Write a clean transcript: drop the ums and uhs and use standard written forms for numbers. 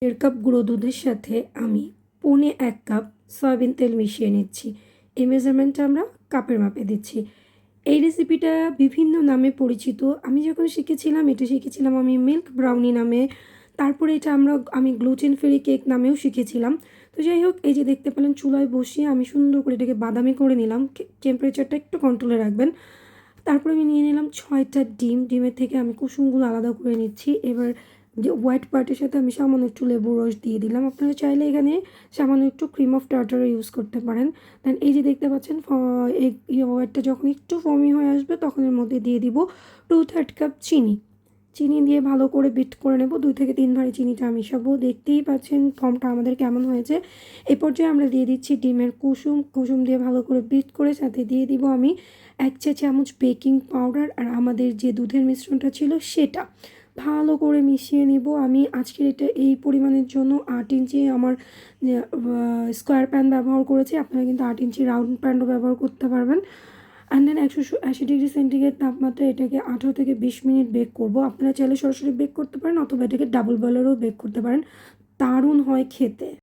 1.5 cup গুঁড়ো দুধের সাথে আমি 1.25 কাপ সয়াবিন তেল মিশিয়ে নিচ্ছি। এই মেজারমেন্টটা আমরা কাপের মাপে দিচ্ছি। এই রেসিপিটা বিভিন্ন নামে পরিচিত। আমি যখন শিখেছিলাম এটা শিখেছিলাম আমি মিল্ক ব্রাউনি নামে। তারপরে এটা আমি গ্লুটেন ফ্রি কেক নামেও শিখেছিলাম। তো যাই হোক, এই যে দেখতে পেলেন চুলায় বসিয়ে আমি সুন্দর করে এটাকে বাদামি করে নিলাম। টেম্পারেচারটা একটু কন্ট্রোলে রাখবেন। তারপরে আমি নিয়ে নিলাম 6টা ডিম। ডিমের থেকে আমি কুসুমগুলো আলাদা করে নিচ্ছি। এবার যে হোয়াইট পার্টের সাথে আমি সামান্য একটু লেবুর রস দিয়ে দিলাম। আপনারা চাইলে এখানে সামান্য একটু ক্রিম অফ টার্টারও ইউজ করতে পারেন। দেন এই যে দেখতে পাচ্ছেন হোয়াইটটা যখন একটু ফর্মি হয়ে আসবে তখন এর মধ্যে দিয়ে দিব 2/3 কাপ চিনি। চিনি দিয়ে ভালো করে বিট করে নেব। 2 থেকে 3 ভাঁড়ে চিনিটা মিশাবো। দেখতেই পাচ্ছেন ফর্মটা আমাদের কেমন হয়েছে। এই পর্যায়ে আমরা দিয়ে দিচ্ছি ডিমের কুসুম। কুসুম দিয়ে ভালো করে বিট করে সাথে দিয়ে দিব আমি 1 চা চামচ বেকিং পাউডার আর আমাদের যে দুধের মিশ্রণটা ছিল সেটা ভালো করে মিশিয়ে নিব। আমি আজকের এটা এই পরিমাণের জন্য 8 ইঞ্চি আমার স্কোয়ার প্যান ব্যবহার করেছি। আপনারা কিন্তু 8 ইঞ্চি রাউন্ড প্যানও ব্যবহার করতে পারবেন। অ্যান্ড দেন 180 ডিগ্রি সেন্টিগ্রেড তাপমাত্রায় এটাকে 18 থেকে 20 মিনিট বেক করব। আপনারা চাইলে সরাসরি বেক করতে পারেন অথবা এটাকে ডাবল বয়লারও বেক করতে পারেন। দারুণ হয় খেতে।